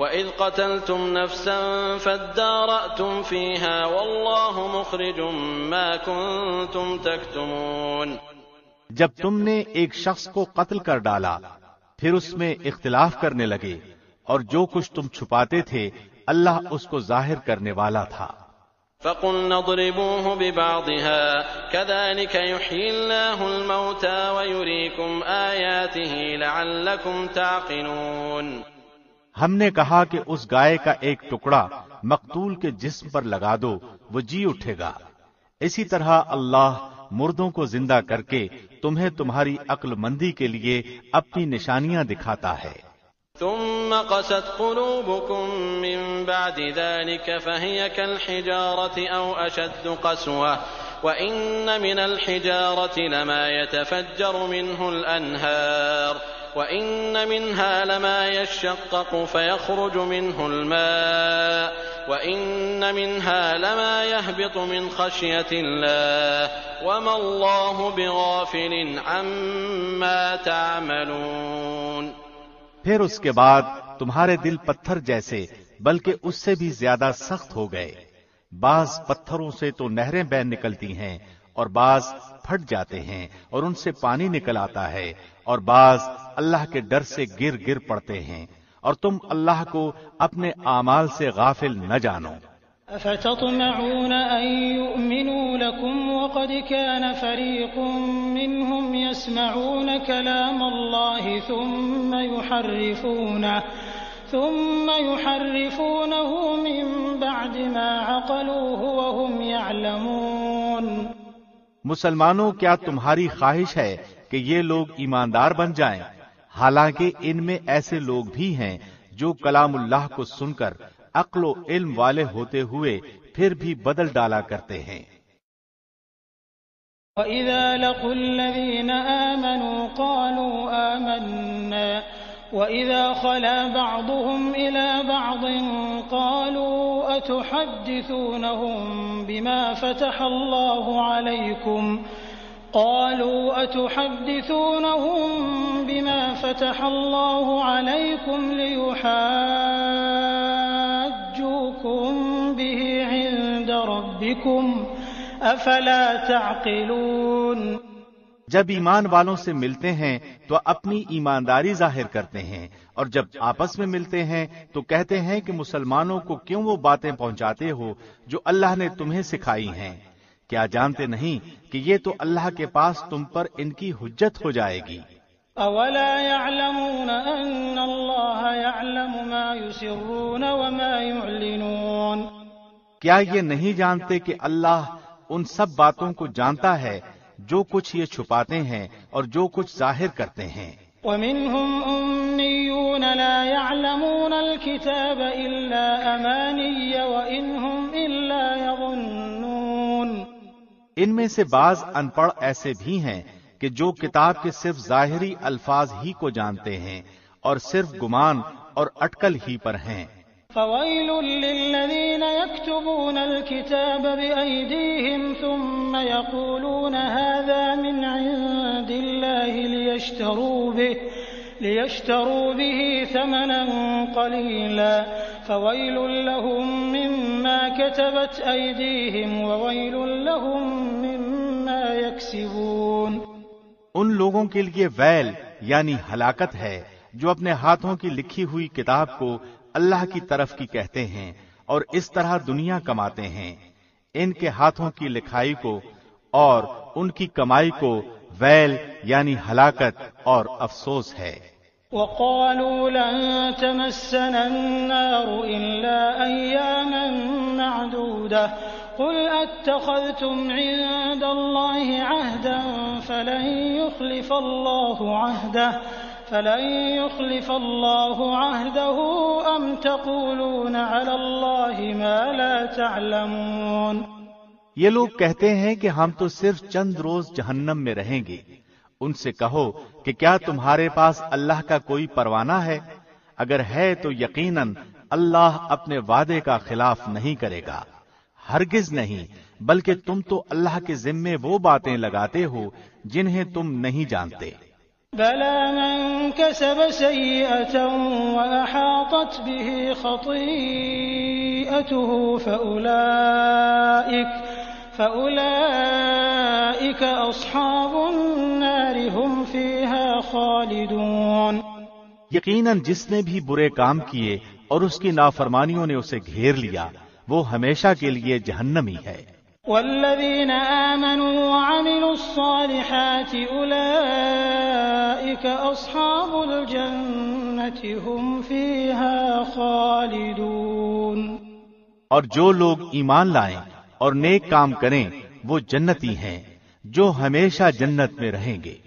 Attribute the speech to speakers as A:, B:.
A: وَإِذْ قَتَلْتُمْ نَفْسًا فَادَّارَأْتُمْ فِيهَا وَاللَّهُ مُخْرِجٌ مَا كُنتُمْ تَكْتُمُونَ
B: جب تم نے ایک شخص کو قتل کر ڈالا پھر اس میں اختلاف کرنے لگے اور جو کچھ تم چھپاتے تھے اللہ اس کو ظاہر کرنے والا تھا۔
A: فَقُلْنَا اضْرِبُوهُ بِبَعْضِهَا كَذَلِكَ يُحْيِي اللَّهُ الْمَوْتَى وَيُرِيكُمْ آيَاتِهِ لَعَلَّكُمْ تَعْقِلُونَ
B: ہم نے کہا کہ اس گائے کا ایک ٹکڑا مقتول کے جسم پر لگا دو، وہ جی اٹھے گا۔ اسی طرح اللہ مردوں کو زندہ کر کے تمہیں تمہاری عقل مندی کے لیے اپنی نشانیاں دکھاتا ہے۔
A: ثم قست قلوبكم من بعد ذلك فهي كالحجارة أو أشد قسوة وإن من الحجارة لما يتفجر منه الأنهار وإن منها لما يشقق فيخرج منه الماء وإن منها لما يهبط من خشية الله وما الله بغافل عما تعملون
B: پھر اس کے بعد تمہارے دل پتھر جیسے بلکہ اس سے بھی زیادہ سخت ہو گئے۔ بعض پتھروں سے تو نہریں بہہ نکلتی ہیں اور بعض پھٹ جاتے ہیں اور ان سے پانی نکل آتا ہے، اور بعض اللہ کے ڈر سے گر گر پڑتے ہیں، اور تم اللہ کو اپنے اعمال سے غافل نہ جانو۔
C: أفتطمعون أن يؤمنوا لكم وقد كان فريق منهم يسمعون كلام الله ثم يحرفونه من بعد ما عقلوه وهم يعلمون
B: مسلمانوں کیا تمہاری خواہش ہے کہ یہ لوگ ایماندار بن جائیں، حالانکہ ان میں ایسے لوگ بھی ہیں جو کلام اللہ کو سن کر عقل و علم والے ہوتے ہوئے پھر بھی بدل ڈالا کرتے ہیں۔
C: وَإِذَا لَقُوا الَّذِينَ آمَنُوا قَالُوا آمَنَّا وَإِذَا خَلَا بَعْضُهُمْ إِلَى بَعْضٍ قَالُوا أَتُحَدِّثُونَهُم بِمَا فَتَحَ اللَّهُ عَلَيْكُمْ لِيُحَاجُّوكُم بِهِ عِندَ رَبِّكُمْ أَفَلَا تَعْقِلُونَ
B: جب ایمان والوں سے ملتے ہیں تو اپنی ایمانداری ظاہر کرتے ہیں، اور جب آپس میں ملتے ہیں تو کہتے ہیں کہ مسلمانوں کو کیوں وہ باتیں پہنچاتے ہو جو اللہ نے تمہیں سکھائی ہیں؟ کیا جانتے نہیں کہ یہ تو اللہ کے پاس تم پر ان کی حجت ہو جائے گی۔
C: اولا يعلمون ان اللہ يعلم ما يسرون وما يعلنون
B: کیا یہ نہیں جانتے کہ اللہ ان سب باتوں کو جانتا ہے جو کچھ یہ چھپاتے ہیں اور جو کچھ ظاہر کرتے ہیں۔
C: ومنهم أميون لا يعلمون الكتاب إلا أماني وإنهم إلا يظنون
B: ان میں سے بعض ان پڑھ ایسے بھی ہیں کہ جو کتاب کے صرف ظاہری الفاظ ہی کو جانتے ہیں اور صرف گمان اور اٹکل ہی پر ہیں۔
C: فويل للذين يكتبون الكتاب بأيديهم ثم يقولون هذا من عند الله ليشتروا به ثمنا قليلا فويل لهم مما كتبت أيديهم وويل لهم مما يكسبون
B: ان لوگوں کے لیے ویل یعنی ہلاکت ہے جو اپنے ہاتھوں کی لکھی ہوئی کتاب کو اللہ کی طرف کی کہتے ہیں اور اس طرح دنیا کماتے ہیں، ان کے ہاتھوں کی لکھائی کو اور ان کی کمائی کو ویل یعنی ہلاکت اور افسوس ہے۔
C: وقالوا لن تمسنا النار إلا أياما معدودة قل أتخذتم عند الله عهدا فلن يخلف الله عهده أم تقولون على الله ما لا تعلمون
B: یہ لوگ کہتے ہیں کہ ہم تو صرف چند روز جہنم میں رہیں گے۔ ان سے کہو کہ کیا تمہارے پاس اللہ کا کوئی پروانہ ہے؟ اگر ہے تو یقیناً اللہ اپنے وعدے کا خلاف نہیں کرے گا، ہرگز نہیں، بلکہ تم تو اللہ کے ذمے وہ باتیں لگاتے ہو جنہیں تم نہیں جانتے۔
C: بلى من كسب سيئة وأحاطت به خطيئته فأولئك أصحاب النار هم فيها خالدون۔
B: یقیناً جس نے بھی برے کام کیے اور اس کی نافرمانیوں نے اسے گھیر لیا، وہ ہمیشہ کے لیے جہنمی ہے۔
C: والذين آمنوا وعملوا الصالحات أولئك أصحاب الجنة هم فيها خالدون۔
B: اور جو لوگ ایمان لائیں اور نیک کام کریں وہ جنتی ہیں جو ہمیشہ جنت میں رہیں گے۔